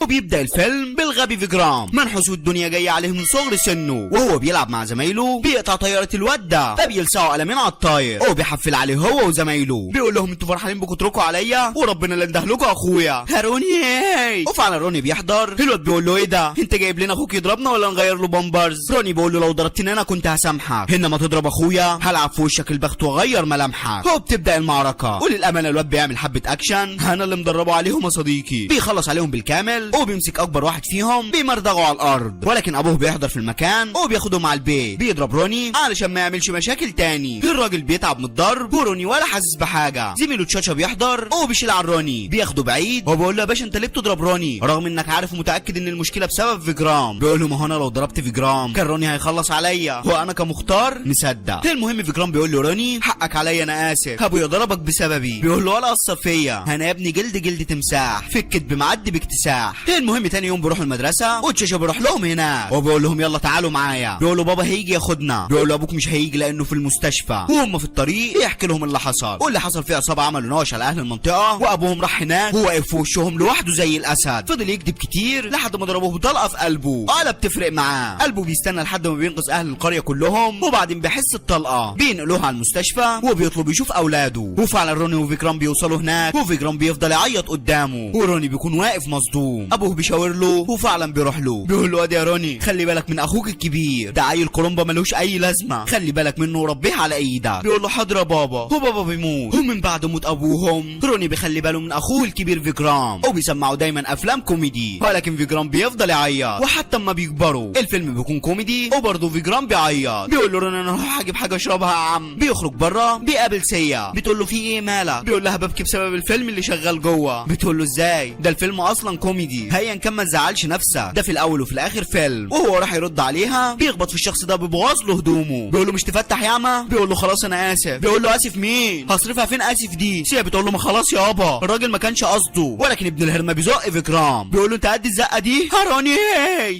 وبيبدأ الفيلم بالغبي فيجرام منحوس والدنيا جاية عليه من صغر سنه، وهو بيلعب مع زمايله بيقطع طيارة الواد ده فبيلسعوا قلمين على الطاير وبيحفل عليه هو وزمايله، بيقول لهم انتوا فرحانين بكتركوا عليا وربنا اللي اندهلكوا اخويا روني. وفعلا روني بيحضر، الواد بيقول له ايه ده انت جايب لنا اخوك يضربنا ولا نغير له بامبرز؟ روني بيقول له لو ضربتني انا كنت هسامحك، انما تضرب اخويا هلعب في وشك البخت واغير ملامحك. هو بتبدا المعركه وللامانه الواد بيعمل حبه اكشن انا اللي مدربه عليهم يا صديقي، بيخلص عليهم بالكامل وبيمسك اكبر واحد فيهم بيمرضغه على الارض، ولكن ابوه بيحضر في المكان وبياخده مع البيت، بيضرب روني علشان ما يعملش مشاكل تاني. الراجل بيتعب من الضرب وروني ولا حاسس بحاجه. زميله تشاتشا بيحضر وبيشيل على روني بياخده بعيد وبيقول له يا باشا انت ليه بتضرب روني رغم انك عارف ومتاكد ان المشكله بسبب فيجرام؟ بيقول له ما هو انا لو ضربت فيجرام كان روني هيخلص عليا وانا كمختار مصدق. المهم فيجرام بيقول له روني حقك عليا انا اسف، ابويا ضربك بسببي. بيقول له ولا اثر فيا انا يا ابني جلد تمساح في الكدب معدي باكتساح. المهم تاني يوم بيروحوا المدرسه وتشاتشا بيروح لهم هناك وبيقول لهم يلا تعالوا معايا. بيقول له بابا هيجي ياخدنا، بيقول له ابوك مش هيجي لانه في المستشفى. وهم في الطريق يحكي لهم اللي حصل، واللي حصل فيه عصابه عملوا نوش على اهل المنطقه وابوهم راح هناك وواقف في وشهم لوحده زي الاسد، فضل يكذب كتير لحد ما ضربوه بطلقه في قلبه. ولا بتفرق معاه، قلبه بيستنى لحد ما بينقذ اهل القريه كلهم وبعدين بيحس الطلقه بينقلوها على المستشفى وبيطلب يشوف اولاده. وفعلا روني وفيجرام بيوصلوا هناك وفيجرام بيفضل يعيط قدامه وروني بيكون واقف مصدوم. ابوه بيشاور له وفعلا بيروح له بيقول له ادي يا روني خلي بالك من اخوك الكبير ده عيل كولومبا ملوش اي لازمه، خلي بالك منه وربيه على ايدك. بيقول له حاضر يا بابا. وبابا بيموت ومن بعد موت ابوهم روني بيخلي باله من اخوه الكبير فيجرام وبيسمعوا دايما افلام كوميدي، ولكن فيجرام بيفضل يعيط وحتى اما بيكبروا الفيلم بيكون كوميدي وبرضه فيجرام بيعيط. بيقول له روني انا هروح اجيب حاجه اشربها يا عم. بيخرج بره بيقابل سيا بتقول له في ايه مالك؟ بيقول لها ببكي بسبب الفيلم اللي شغال جوه. بتقول له ازاي ده الفيلم اصلا كوميدي، هيا كان ما تزعلش نفسك ده في الاول وفي الاخر فيلم. وهو راح يرد عليها بيخبط في الشخص ده بيبوظ له هدومه. بيقول له مش تفتح ياما؟ بيقول له خلاص انا اسف. بيقول له اسف مين؟ هصرفها فين اسف دي؟ سيا بتقول له ما خلاص يابا الراجل ما كانش قصده، ولكن ابن الهرمه بيزق فيجرام. بيقول له انت قد الزقه دي يا روني؟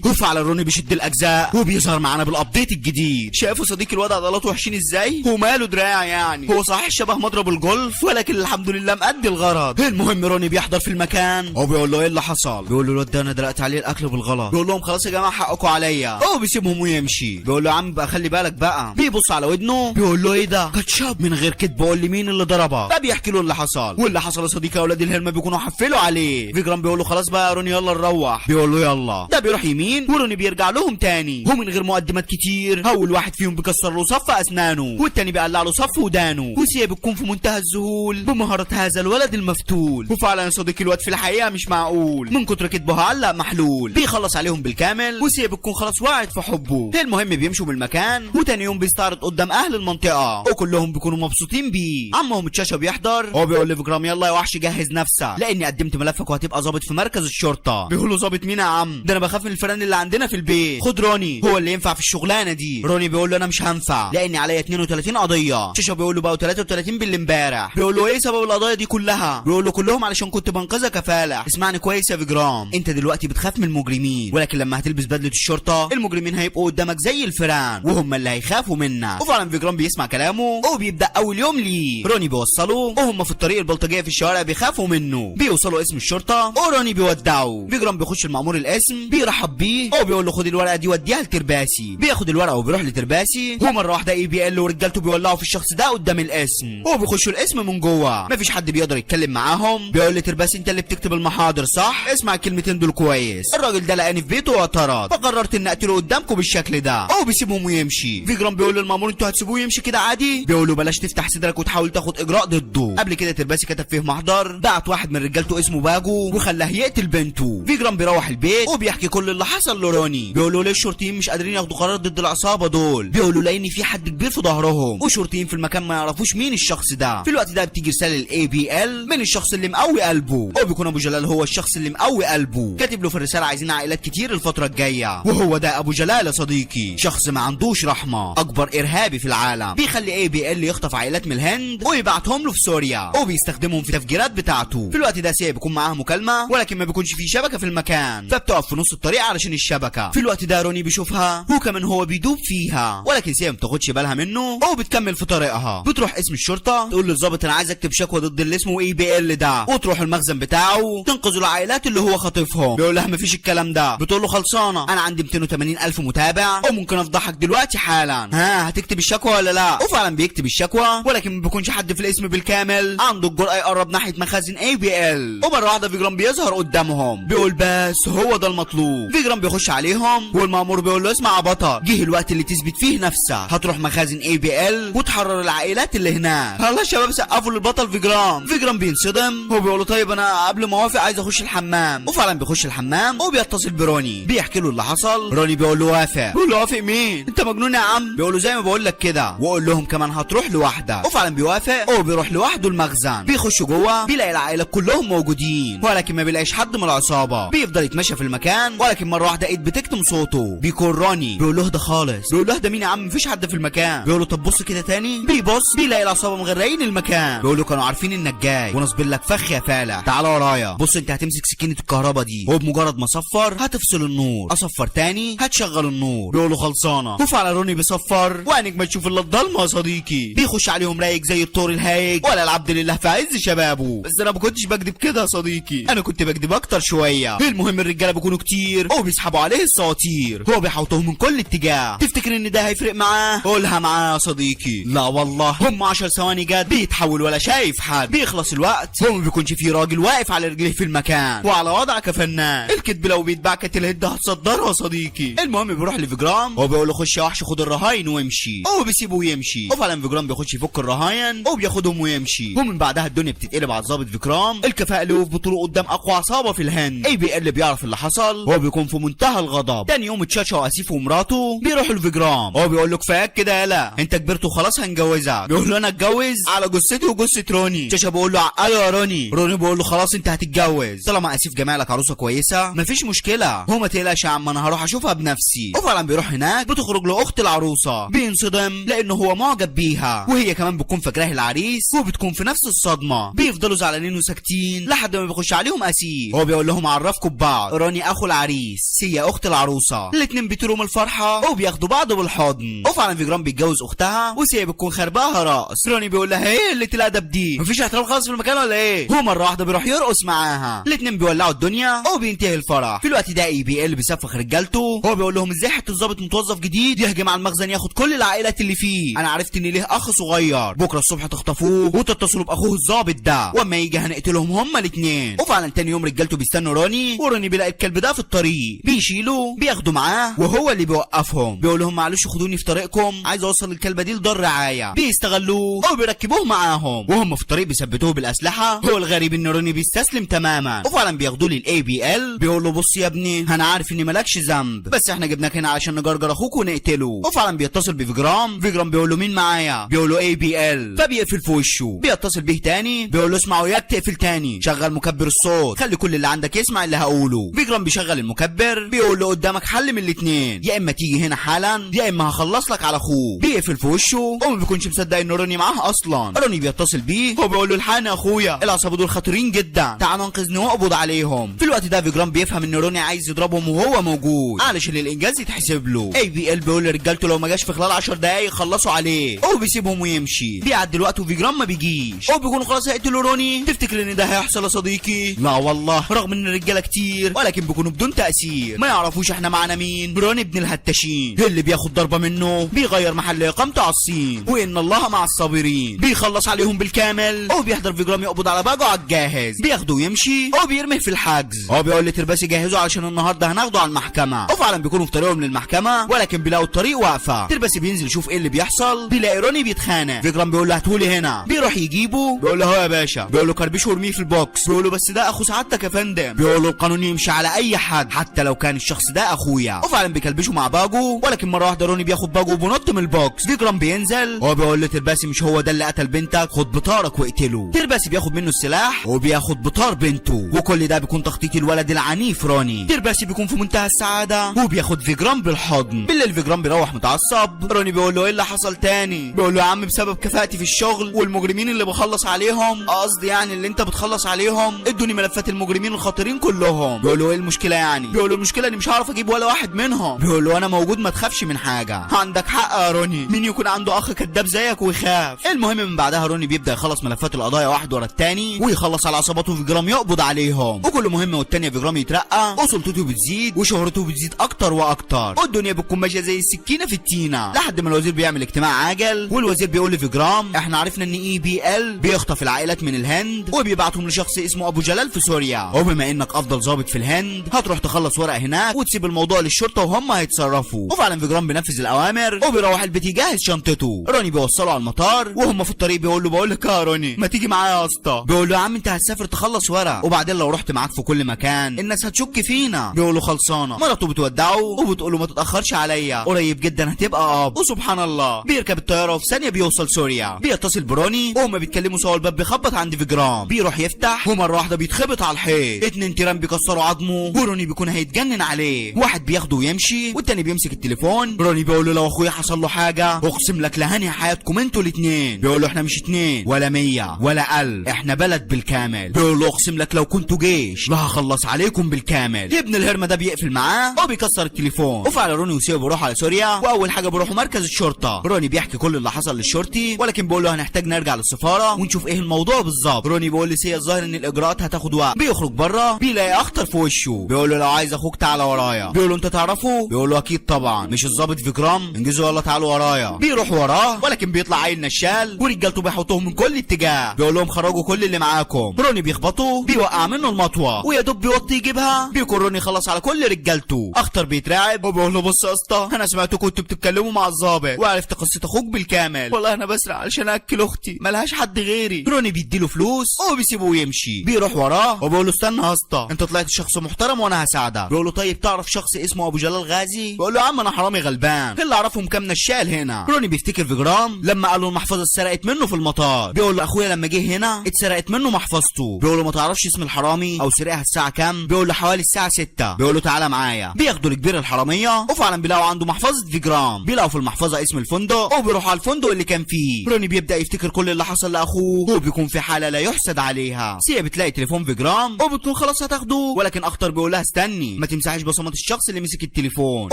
وفعلا روني بيشد الاجزاء وبيظهر معانا بالابديت الجديد. شايفوا صديقي الواد عضلاته وحشين ازاي وماله دراع يعني، هو صحيح شبه مضرب الجولف ولكن الحمد لله مأدي الغرض. المهم روني بيحضر في المكان وبيقول له ايه اللي حصل؟ بيقول له الواد ده انا دلقت عليه الاكل بالغلط. بيقول لهم خلاص يا جماعه حقكم عليا. هو بيسيبهم ويمشي. بيقول له يا عم بقى خلي بالك بقى. بيبص على ودنه بيقول له ايه ده كاتشاب من غير كدب. بيقول لي مين اللي ضربك؟ فبيحكي له اللي حصل، واللي حصل يا صديقي اولاد الهرمه بيكونوا حفلوا عليه. فيجرام بيقول له خلاص بقى يا روني يلا نروح. بيقول له يلا. ده بيروح يمين وروني بيرجع لهم تاني ومن غير مقدمات كتير. اول واحد فيهم بيكسر له صف اسنانه والتاني بيقلع له صف ودانه، وسيا بتكون في منتهى الذهول بمهاره هذا الولد المفتول. وفعلا يا صديقي الواد في الحقيقه مش معقول من كتر كدبه علق محلول. بيخلص عليهم بالكامل وسيا بتكون خلاص وقعت في حبه. المهم بيمشوا من المكان وتاني يوم بيستعرض قدام اهل المنطقه وكلهم بيكونوا مبسوطين بيه. عمهم تشاتشا بيحضر هو بيقول لفيجرام يلا يا وحش جهز نفسك لاني قدمت ملفك وهتبقى ظابط في مركز الشرطه. بيقول له ظابط مين يا عم؟ ده انا بخاف من الفيران اللي عندنا في البيت، خد روني هو اللي ينفع في الشغلانه دي. روني بيقول له انا مش هنفع لاني عليا 32 قضيه. تشاتشا بيقول له بقوا 33 بالامبارح. بيقول له ايه سبب القضايا دي كلها؟ بيقول له كلهم علشان كنت بنقذك يا فالح. اسمعني كويس يا فيجرام، انت دلوقتي بتخاف من المجرمين ولكن لما هتلبس بدله الشرطه المجرمين هيبقوا قدامك زي الفيران وهم اللي هيخافوا منك. وفعلا فيجرام بيسمع كلامه وبيبدا اول يوم ليه. روني بيوصله وهم في الطريق البلطجيه في الشوارع بيخافوا منه. بيوصلوا اسم الشرطه وروني بيودعه. فيجرام بيخش المأمور الاسم بيرحب بيه وبيقول له خد الورقه دي وديها لترباسي. بياخد الورقه وبيروح لترباسي ومره واحده ABL ورجالته بيولعوا في الشخص ده قدام الاسم وبيخشوا الاسم من جوه مفيش حد بيقدر يتكلم معاهم. بيقول لترباسي انت اللي بتكتب المحاضر صح؟ اسمع الكلمتين دول كويس. الراجل ده لقاني في بيته واعترض فقررت ان اقتله قدامكم بالشكل ده. هو بيسيبهم ويمشي. فيجرام بيقول للمأمور انتوا هتسيبوه يمشي كده عادي؟ بيقول له بلاش تفتح صدرك وتحاول تاخد اجراء ضده. قبل كده ترباسي كتب فيه محضر بعت واحد من رجالته اسمه باجو وخلاه يقتل بنته. فيجرام بيروح البيت وبيحكي كل اللي حصل لروني. بيقول له ليه الشرطيين مش قادرين ياخدوا قرار ضد العصابه دول؟ بيقول له لان في حد كبير في ظهرهم وشرطيين في المكان ما يعرفوش مين الشخص ده. في الوقت ده بتيجي رساله ABL من الشخص اللي مقوي قلبه وبيكون ابو جلال هو الشخص اللي مقوي قلبه. كاتب له في الرساله عايزين عائلات كتير الفتره الجايه وهو ده ابو جلال يا صديقي شخص ما عندوش رحمه اكبر ارهابي في العالم. بيخلي ABL يخطف عائلات من الهند ويبعتهم له في سوريا وبيستخدمهم في التفجيرات بتاعته. في الوقت ده سيا بيكون معاه مكالمه ولكن ما بيكونش في شبكه في المكان فبتقف في نص الطريق علشان الشبكه. في الوقت ده روني بيشوفها وكمان هو بيدوب فيها ولكن سيا ما بتاخدش بالها منه وبتكمل في طريقها. بتروح اسم الشرطه تقول للظابط انا عايز اكتب شكوى ضد اللي اسمه ABL ده وتروح المخزن بتاعه تنقذ العائلات اللي هو خاطفهم. بيقول لها مفيش الكلام ده. بتقول له خلصانه، انا عندي 280,000 متابع وممكن افضحك دلوقتي حالا. ها هتكتب الشكوى ولا لا؟ وفعلا بيكتب الشكوى، ولكن ما بيكونش حد في الاسم بالكامل عنده الجرأة يقرب ناحيه مخازن ABL. ومره واحده فيجرام بيظهر قدامهم. بيقول بس هو ده المطلوب. فيجرام بيخش عليهم والمأمور بيقول له اسمع يا بطل، جه الوقت اللي تثبت فيه نفسك. هتروح مخازن ABL وتحرر العائلات اللي هناك. الله الشباب سقفوا للبطل فيجرام. فيجرام بينصدم. هو بيقول له طيب انا قبل ما اوافق عايز اخش الحمام. وفعلا بيخش الحمام وبيتصل بروني بيحكي له اللي حصل. روني بيقول له وافق. بيقول له وافق مين؟ انت مجنون يا عم؟ بيقول له زي ما بقول لك كده، وقول لهم كمان هتروح لوحدك. وفعلا بيوافق وبيروح لوحده المخزن. بيخش جوه بيلاقي العائله كلهم موجودين، ولكن ما بيلاقيش حد من العصابه. بيفضل يتمشى في المكان، ولكن مره واحده ايد بتكتم صوته. بيكون روني. بيقول له ده خالص. بيقول له ده مين يا عم؟ مفيش حد في المكان. بيقول له طب بص كده تاني. بيبص بيلاقي العصابه مغرقين المكان. بيقول له كانوا عارفين انك جاي ونصبر لك فخ يا فالح، تعال ورايا. بص انت هتمسك سكينه الكهرباء دي وبمجرد ما اصفر هتفصل النور، اصفر تاني هتشغل النور. بيقول له خلصانه. وفعلا روني بيصفر وعينك ما تشوف الا الضلمه يا صديقي. بيخش عليهم رايق زي الطور الهايج ولا العبد لله في عز شبابه. بس انا ما كنتش بكذب كده يا صديقي، انا كنت بكذب اكتر شويه. المهم الرجاله بيكونوا كتير وبيسحبوا عليه السواطير، هو بيحوطهم من كل اتجاه. تفتكر ان ده هيفرق معاه؟ قولها معاه يا صديقي. لا والله، هم 10 ثواني جد بيتحول ولا شايف حد. بيخلص الوقت هو ما بيكونش في راجل واقف على رجليه في المكان وعلى وضعك يا فنان. الكذب لو بيتباع كانت الهده هتصدرها يا صديقي. المهم بيروح لفيجرام وبيقول له خش يا وحش خد الرهاين وامشي. هو بيسيبه ويمشي. وفعلا فيجرام بيخش يفك الرهاين وبياخدهم ويمشي. ومن بعدها الدنيا بتتقلب على الظابط فيجرام. الكفاءه اللي وقف بطوله قدام اقوى عصابه في الهند. ABL بيعرف اللي حصل هو بيكون في منتهى الغضب. تاني يوم تشاتشا واسيف ومراته بيروحوا لفيجرام. هو بيقول له كفاياك كده يالا، انت كبرت وخلاص هنجوزك. بيقول له انا اتجوز على جثتي وجثه روني. تشاتشا بيقول له عقله يا روني. روني بيقول له خلاص انت هتتجوز طالما اسيف جمالك عروسه كويسه مفيش مشكله. هو ما تقلقش يا عم انا هروح اشوفها بنفسي. وفعلا بيروح هناك بتخرج له اخت العروسه. بينصدم لانه هو معجب بيها وهي كمان بتكون فاكراه العريس وبتكون في نفس الصدمه. بيفضلوا زعلانين وساكتين لحد ما بيخش عليهم اسيف. هو بيقول لهم اعرفكم ببعض، روني اخو العريس، سيا اخت العروسه. الاتنين بيطيروا من الفرحه وبياخدوا بعض بالحضن. وفعلا فيجرام بيتجوز اختها وسيا بتكون خرباها راس. روني بيقول لها ايه اللي الادب دي؟ مفيش احترام خالص في المكان ولا ايه؟ هو مره واحده بيروح يرقص معاها. الاتنين بيولعوا الدنيا وبينتهي الفرح. في الوقت ده ABL بيسفخ رجالته. هو بيقول لهم ازاي حته ظابط متوظف جديد يهجم على المخزن ياخد كل العائلات اللي فيه؟ انا عرفت ان ليه اخ صغير، بكره الصبح تخطفوه وتتصلوا باخوه الظابط ده، واما يجي هنقتلهم هما الاثنين. وفعلا تاني يوم رجالته بيستنوا روني، وروني بيلاقي الكلب ده في الطريق. بيشيلوه بياخدوا معاه وهو اللي بيوقفهم. بيقول لهم معلش خدوني في طريقكم، عايز اوصل الكلبه دي لدار رعايه. بيستغلوه وبيركبوه معاهم، وهم في الطريق بيثبتوه بالاسلحه. هو الغريب ان روني بيستسلم تماما. وفعلا بياخدوه للABL. بيقول له بص يا ابني انا عارف ان مالكش ذنب، بس احنا جبناك هنا عشان نجرجر اخوك ونقتله. وفعلا بيتصل بفيجرام. فيجرام بيقول له مين معايا؟ بيقول له ABL. فبيقفل في وشه. بيتصل بيه تاني بيقول له اسمع وياك تقفل تاني، شغل مكبر الصوت خلي كل اللي عندك يسمع اللي هقوله. فيجرام بيشغل المكبر. بيقول له قدامك حل من الاثنين، يا اما تيجي هنا حالا يا اما هخلص لك على اخوك. بيقفل في وشه وما بيكونش مصدق ان روني معاه اصلا. روني بيتصل بيه وبيقول له الحقني يا اخويا، العصابه دول خطيرين جدا، تعال انقذني واقبض عليهم. في الوقت ده فيجرام بيفهم ان روني عايز يضربهم وهو موجود علشان الانجاز يتحسب له. ABL بيقول لرجالته لو ما جاش في خلال 10 دقايق خلصوا عليه. هو بيسيبهم ويمشي. بيعدي الوقت وفيجرام ما بيجيش. هو بيكونوا خلاص هيقتلوا روني. تفتكر ان ده هيحصل يا صديقي؟ لا والله، رغم ان الرجاله كتير ولكن بيكونوا بدون تاثير، ما يعرفوش احنا معانا مين. روني ابن الهتاشين اللي بياخد ضربه منه بيغير محل اقامته على الصين، وان الله مع الصابرين. بيخلص عليهم بالكامل. هو بيحضر فيجرام يقبض على باجو على الجاهز. بياخده ويمشي. هو بيرميه في الحجز. هو بيقول لترباسي جهزوا علشان النهارده هناخده على المحكمه. وفعلا بيكونوا في طريقهم للمحكمه ولكن بيلاقوا الطريق واقفه. ترباسي بينزل يشوف ايه اللي بيحصل. بيلاقي روني بيتخانق. فيجرام بيقول له هاتهولي هنا. بيروح يجيبه. بيقول له اهو يا باشا. بيقول له كربشه وارميه في البوكس. بيقول له بس ده اخو سعادتك يا فندم. بيقول له القانون يمشي على اي حد حتى لو كان الشخص ده اخويا. وفعلا بيكلبشوا مع باجو ولكن مره واحده روني بياخد باجو وبينط من البوكس. فيجرام بينزل. هو بيقول لترباسي مش هو ده اللي قتل بنتك، خد بطارك واقتله. ترباسي بياخد منه السلاح وبياخد بطار بنته، وكل ده بيكون تخطيط الولد العنيف روني. ترباسي بيكون في منتهى السعاده وبياخد فيجرام بالحضن. بالليل فيجرام بيروح متعصب. روني بيقول له ايه اللي حصل تاني؟ بيقول له يا عم بسبب كفاءتي في الشغل والمجرمين اللي بخلص عليهم، قصدي يعني اللي انت بتخلص عليهم، ادوني ملفات المجرمين الخطيرين كلهم. بيقول له ايه المشكله يعني؟ بيقول له المشكله اني مش هعرف اجيب ولا واحد منهم. بيقول له انا موجود ما تخافش من حاجه. عندك حق يا روني، مين يكون عنده اخ كذاب زيك ويخاف؟ المهم من بعدها روني بيبدا يخلص ملفات القضايا واحد ورا التاني ويخلص على عصاباته. فيجرام يقبض عليهم. وكل مهمه والتانيه فيجرام يترقى وسلطته بتزيد وشهرته بتزيد اكتر واكتر، والدنيا بتكون ماشيه زي السكينه في التينه، لحد ما الوزير بيعمل اجتماع عاجل والوزير بيقول لفيجرام احنا عرفنا ان EBL بيخطف العائلات من الهند وبيبعتهم لشخص اسمه ابو جلال في سوريا، وبما انك افضل ضابط في الهند هتروح تخلص ورق هناك وتسيب الموضوع للشرطه وهم هيتصرفوا. وفعلا فيجرام بينفذ الاوامر وبيروح البيت يجهز شنطته. روني بيوصله على المطار وهم في الطريق بيقول له بقول لك يا روني ما تيجي معايا يا اسطى. بيقول له يا عم انت هتسافر تخلص ورق وبعدين لو رحت معاك في كل مكان الناس هتشك فينا. بيقول له خلصانه. مراته بتودعه وبتقول له ما تتاخرش عليا قريب جدا هتبقى اب. وسبحان الله بيركب الطياره وفي ثانيه بيوصل سوريا. بيتصل بروني وهما بيتكلموا سوا، الباب بيخبط عند فيجرام، بيروح يفتح ومره واحده بيتخبط على الحيط، 2 تيران بيكسروا عظمه وروني بيكون هيتجنن عليه، واحد بياخده ويمشي والتاني بيمسك التليفون. روني بيقول له لو اخويا حصل له حاجه اقسم لك لهني حياتكم انتوا الاثنين. بيقول له احنا مش 2 ولا 100 ولا 1000 احنا بلد بالكامل. بيقول له اقسم لك لو كنتوا جيش لا هخلص عليكم بالكامل. ابن الهرمه ده بيقفل معاه وبيكسر التليفون. وفعلا روني وسيو بيروحوا على سوريا واول حاجه بيروحوا مركز الشرطه. روني بيحكي كل اللي حصل للشرطي ولكن بيقول له هنحتاج نرجع للسفاره ونشوف ايه الموضوع بالظبط. روني بيقول لسيا الظاهر ان الاجراءات هتاخد وقت. بيخرج بره بيلاقي اخطر في وشه. بيقول له لو عايز اخوك تعالى ورايا. بيقول له انت تعرفه؟ بيقول له اكيد طبعا مش الظابط فيجرام. انجزوا يلا تعالوا ورايا. بيروح وراه ولكن بيطلع عيل نشال ورجالته بيحطوهم من كل اتجاه. بيقول لهم خرجوا كل اللي معاكم. روني بيخبطه بيوقع منه المطوه ويا دوب بيوطي يجيبها. بيكون روني خلص على كل رجالته. اخطر بيترعب وبيقول له بص يا اسطى انا سمعتكم كنتوا بتتكلموا مع الظابط وعرفت قصه اخوك بالكامل. والله انا بسرق علشان اكل اختي ملهاش حد غيري. روني بيديله فلوس وبيسيبه ويمشي. بيروح وراه وبيقول له استنى يا اسطى انت طلعت شخص محترم وانا هساعدك. بيقول له طيب تعرف شخص اسمه ابو جلال غازي؟ بيقول له يا عم انا حرامي غلبان اللي اعرفهم كام نشال هنا. روني بيفتكر فيجرام لما قال له المحفظه اتسرقت منه في المطار. بيقول له اخويا لما جه هنا اتسرقت منه محفظته. بيقول له ما تعرفش اسم الحرامي او سرقها الساعه كام؟ بيقول له حوالي الساعه 6. بيقول له تعالى معايا. بياخدوا لكبير الحراميه وفعلا بيلاقوا عنده محفظه فيجرام. بيلاقوا في المحفظه اسم الفندق وبيروحوا على الفندق اللي كان فيه. روني بيبدا يفتكر كل اللي حصل لاخوه وبيكون في حاله لا يحسد عليها. سيا بتلاقي تليفون فيجرام وبتكون خلاص هتاخده ولكن اخطر بيقول لها استني ما تمسحيش بصمات الشخص اللي مسك التليفون.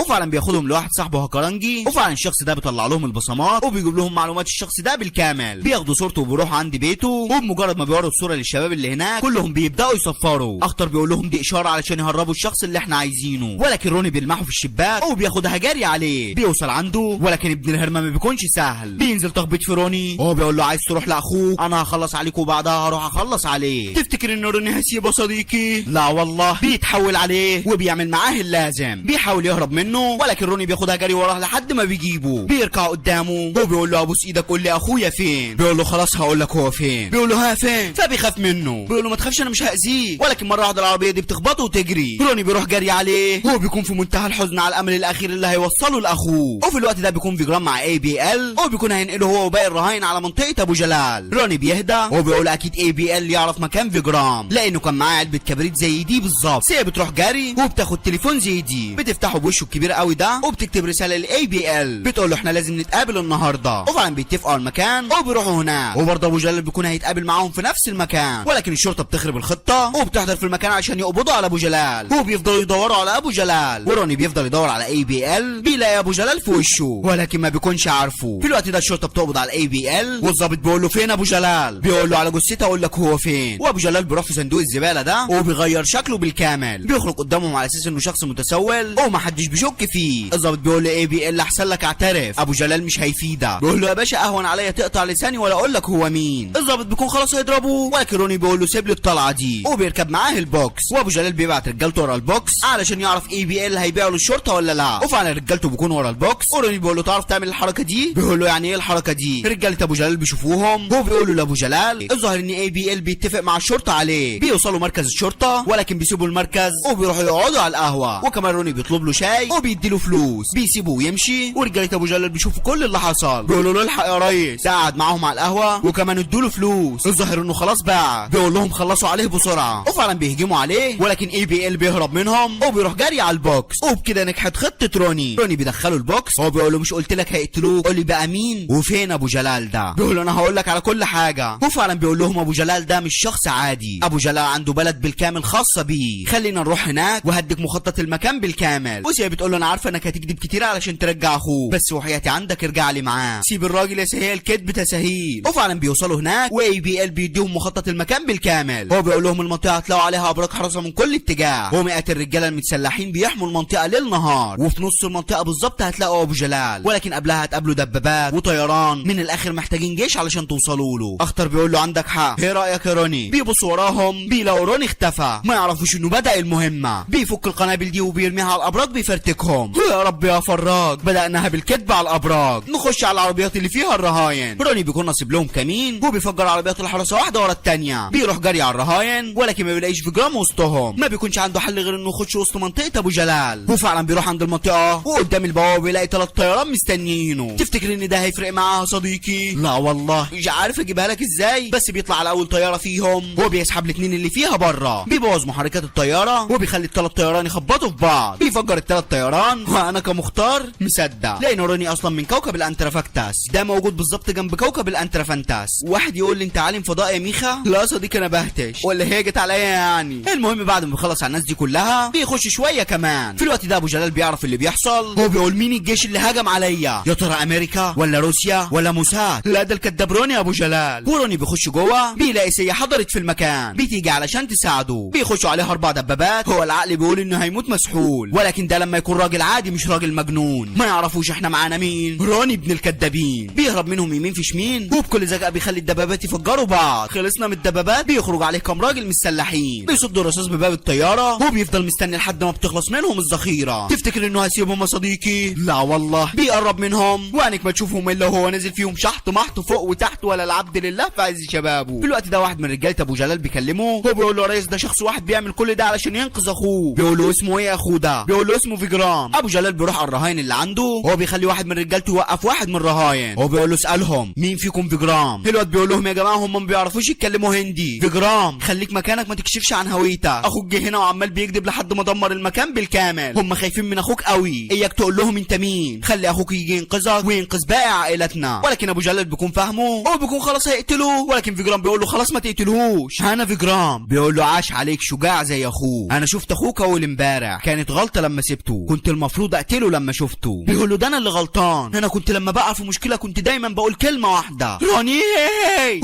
وفعلا بياخدهم لواحد صاحبه هكرنجي وفعلا الشخص ده بيطلع لهم البصمات وبيجيب لهم معلومات الشخص ده بالكامل. بياخدوا صورته وبيروحوا عند بيته وبمجرد ما بيوروا الصوره للشباب اللي هناك كلهم بيبداوا يصفروا. اخطر بيقول لهم دي اشاره علشان يهربوا الشخص اللي احنا عايزينه ولكن روني بيلمحه في الشباك وبياخدها جري عليه. بيوصل عنده ولكن ابن الهرمه ما بيكونش سهل. بينزل تخبيط في روني وهو بيقول له عايز تروح لاخوك انا هخلص عليك وبعدها هروح اخلص عليه. تفتكر ان روني هيسيبه صديقي؟ لا والله بيتحول عليه وبيعمل معاه اللازم. بيحاول يهرب منه ولكن روني بياخدها جري وراه لحد ما بيجيبه. بيركع قدامه وبيقول له ابوس ايدك قول لي اخويا فين. بيقول له خلاص هقول لك هو فين. بيقول له ها فين؟ فبيخاف منه. بيقول له ما تخافش انا مش هاذيك ولكن مره واحده العربيه دي بتخبطه وتجري. روني بيروح جري عليه هو بيكون في منتهى الحزن على الامل الاخير اللي هيوصله لاخوه. وفي الوقت ده بيكون فيجرام مع ABL وبيكون هينقله هو وباقي الرهاين على منطقه ابو جلال. روني بيهدى وبيقول اكيد ABL يعرف مكان فيجرام لانه كان معاه علبه كبريت زي دي بالظبط. سيا بتروح جري وبتاخد تليفون زي دي بتفتحه بوشه الكبير قوي ده وبتكتب رساله لABL بتقول له احنا لازم نتقابل النهارده. وفعلا بيتفقوا على المكان وبيروحوا هناك وبرضه ابو جلال بيكون هيتقابل معاهم في نفس المكان ولكن الشرطه بتخرب الخطه وبتحضر في المكان عشان يقبضوا على ابو جلال. وبيفضلوا يدوروا على ابو جلال وروني بيفضل يدور على ABL بيلاقي ابو جلال في وشه ولكن ما بيكونش عارفه. في الوقت ده الشرطه بتقبض على ABL والظابط بيقول له فين ابو جلال؟ بيقول له على جثته اقول لك هو فين. وابو جلال بيروح في صندوق الزباله ده وبيغير شكله بالكامل. بيخرج قدامهم على اساس انه شخص متسول ومحدش بيشك فيه. الظابط بيقول له ABL احسن لك اعترف. ابو جلال مش هيفيدك. بيقول له يا باشا اهون عليا تقطع لساني ولا اقول لك هو مين. الظابط بيكون خلاص هيضربه ولكن روني بيقول له سيب لي الطلعه دي وبيركب معاه البوكس. وابو جلال بيبعت رجالته ورا البوكس علشان يعرف ABL هيبيعه للشرطه ولا لا. وفعلا رجالته بيكون ورا البوكس وروني بيقول له تعرف تعمل الحركه دي؟ بيقول له يعني ايه الحركه دي؟ رجاله ابو جلال بيشوفوهم وبيقولوا لابو جلال الظاهر ان ABL بيتفق مع الشرطه عليه. بيوصلوا مركز الشرطه ولكن بيسيبوا المركز وبيروحوا يقعدوا على القهوه وكمان روني بيطلب له شاي وبيديله فلوس. بيسيبه ويمشي ورجاله ابو جلال بيشوفوا كل اللي حصل. بيقولوا له الحق يا ريس. قعد معاهم على القهوه وكمان ادوا له فلوس. الظاهر انه خلاص باع. بيقول لهم خلصوا عليه بسرعه وفعلا بيهجموا عليه ولكن ABL بيهرب منهم وبيروح جري على البوكس. وبكده نجحت خطه روني. روني بيدخله البوكس هو بيقول له مش قلت لك هيقتلوك؟ قول لي بقى مين وفين ابو جلال ده؟ بيقول له انا هقول لك على كل حاجه. وفعلا بيقول لهم ابو جلال ده مش شخص عادي. ابو جلال عنده بلد بالكامل خاصه بيه. خلينا نروح هناك وهديك مخطط المكان بالكامل. وسيا بتقول له انا عارفه انك هتكذب كتير علشان ترجع اخوه بس وحياتي عندك ارجع لي معاه. سيب الراجل يا سهيل الكذب تسهيل. وفعلا بيوصلوا هناك وABL بيديهم مخطط المكان بالكامل. هو بيقول لهم المنطقه هتلاقوا بيلاقوا عليها ابراج حراسه من كل اتجاه، ومئات الرجاله المتسلحين بيحموا المنطقه ليل نهار. وفي نص المنطقه بالظبط هتلاقوا ابو جلال، ولكن قبلها هتقابلوا دبابات وطيران. من الاخر محتاجين جيش علشان توصلوا له. اخطر بيقول له عندك حق، ايه رايك يا روني؟ بيبصوا وراهم بيلاقوا روني اختفى، ما يعرفوش انه بدا المهمه. بيفك القنابل دي وبيرميها على الابراج بيفرتكهم. يا رب يا فراج، بداناها بالكذب على الابراج. نخش على العربيات اللي فيها الرهاين. روني بيكون نصيب لهم كمين وبيفجر عربيات الحراسه واحده ورا الثانيه. بيروح جري على الرهاين، ولكن ما بيلاقيش فيجرام وسطهم. ما بيكونش عنده حل غير انه يخش وسط منطقه ابو جلال. وفعلا بيروح عند المنطقه، وقدام البوابه بيلاقي 3 طياران مستنيينه. تفتكر ان ده هيفرق معاه صديقي؟ لا والله مش عارف اجيبها لك ازاي. بس بيطلع على اول طياره فيهم وبيسحب الاثنين اللي فيها بره. بيبوظ محركات الطياره وبيخلي ال3 طيران يخبطوا في بعض. بيفجر ال3 طيران، وانا كمختار مصدق، لان روني اصلا من كوكب الانترافاكتاس، ده موجود بالظبط جنب كوكب الانترافانتاس. واحد يقول لي انت عالم فضاء يا ميخا؟ لا صديقي انا بهتش، ولا هي جت عليا يعني. المهم بعد ما بيخلص على الناس دي كلها بيخش شويه كمان. في الوقت ده ابو جلال بيعرف اللي بيحصل، هو بيقول مين الجيش اللي هجم عليا؟ يا ترى امريكا ولا روسيا ولا موساد؟ لا ده الكداب روني يا ابو جلال. وروني بيخش جوه بيلاقي سيا حضرت في المكان بتيجي علشان تساعده. بيخشوا عليه 4 دبابات. هو العقل بيقول انه هيموت مسحول، ولكن ده لما يكون راجل عادي مش راجل مجنون. ما يعرفوش احنا معانا مين؟ روني ابن الكدابين. بيهرب منهم يمين في شمين، وبكل ذكاء بيخلي الدبابات يفجروا بعض. خلصنا من الدبابات بيخرج عليه كام راجل مسلحين، بيصدوا الرصاص بباب الطياره وبيفضل مستني لحد ما بتخلص منهم الذخيره. تفتكر انه هيسيبهم يا صديقي؟ لا والله بيقرب منهم، وانك ما تشوفهم الا هو نازل فيهم شحط محط فوق وتحت ولا العبد لله في عز شبابه. في الوقت ده واحد من رجاله ابو جلال بيكلمه، هو بيقول له يا ريس ده شخص واحد بيعمل كل ده علشان ينقذ اخوه. بيقول له اسمه ايه يا اخوه ده؟ بيقول له اسمه فيجرام. ابو جلال بيروح على الرهاين اللي عنده، هو بيخلي واحد من رجالته يوقف واحد من الرهاين. هو بيقول له اسالهم مين فيكم فيجرام. الواد بيقول لهم يا جماعه هم ما بيعرفوش يتكلموا هندي. فيجرام خليك مكانك ما تكشفش عن هويتك، اخوك جه هنا وعمال بيكذب لحد ما دمر المكان بالكامل. هم خايفين من اخوك قوي، اياك تقول لهم انت مين. خلي اخوك يجي ينقذك وينقذ باقي عائلتنا. ولكن ابو جلال بيكون فاهمه، هو بيكون خلاص هيقتله، ولكن فيجرام بيقول له خلاص ما تقتلهوش. انا فيجرام بيقول له عاش عليك شجاع زي اخوه. انا شفت اخوك اول امبارح، كانت غلطه لما سبته، كنت المفروض اقتله لما شفته. بيقول له ده انا اللي غلطان، انا كنت لما بقع في مشكله كنت دايما بقول كلمه واحده روني.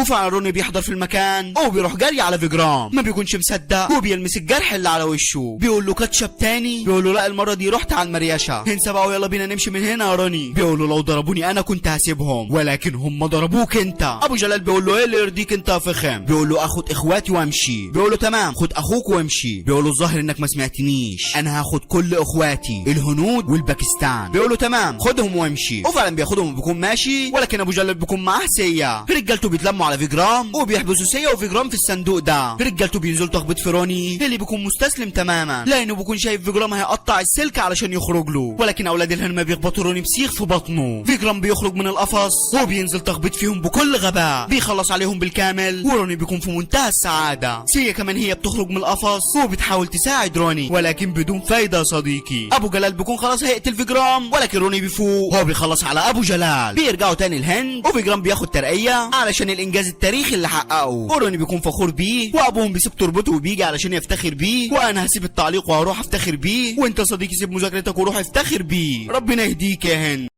وفعلا روني بيحضر في المكان وبيروح جري على فيجرام، ما بيكونش مصدق وبيلمس الجرح اللي على وشه. بيقول له كاتشب تاني؟ بيقول له لا المره دي رحت على المريشه. انسى بقى ويلا بينا نمشي من هنا يا روني. بيقول له لو ضربوني انا كنت هسيبهم، ولكن هم ضربوك انت. ابو جلال بيقول له ايه اللي يرضيك انت يا فخم؟ بيقول له اخد اخواتي وامشي. بيقول له تمام خد اخوك وامشي. بيقول له الظاهر انك ما سمعتنيش، انا هاخد كل اخواتي الهنود والباكستان. بيقول له تمام خدهم وامشي. وفعلا بياخدهم وبيكون ماشي، ولكن ابو جلال بيكون معاه سيا. رجالته بيتلموا على فيجرام وبيحبسوا سيا وفيجرام في الصندوق ده. رجالته بينزلوا تخبط في روني اللي بيكون مستسلم تماما، لانه بيكون شايف فيجرام هيقطع السلك علشان يخرج له. ولكن اولاد الهرمه بيخبطوا روني بسيخ في بطنه. فيجرام بيخرج من القفص وبينزل تخبط فيهم بكل غباء، بيخلص عليهم بالكامل، وروني بيكون في منتهى السعاده. سيا كمان هي بتخرج من القفص وبتحاول تساعد روني، ولكن بدون فايده يا صديقي. ابو جلال بيكون خلاص هيقتل فيجرام، ولكن روني بيفوق، هو بيخلص على ابو جلال. بيرجعوا تاني الهند وفيجرام بياخد ترقيه علشان الانجاز التاريخي اللي حققه، وروني بيكون فخور بيه، وابوهم بيسيب تربطه وبيجي علشان يفتخر بيه. وانا هسيب التعليق وهروح افتخر بيه، وانت صديقي سيب مذاكرتك وروح افتخر بيه. ربنا يهديك يا هند.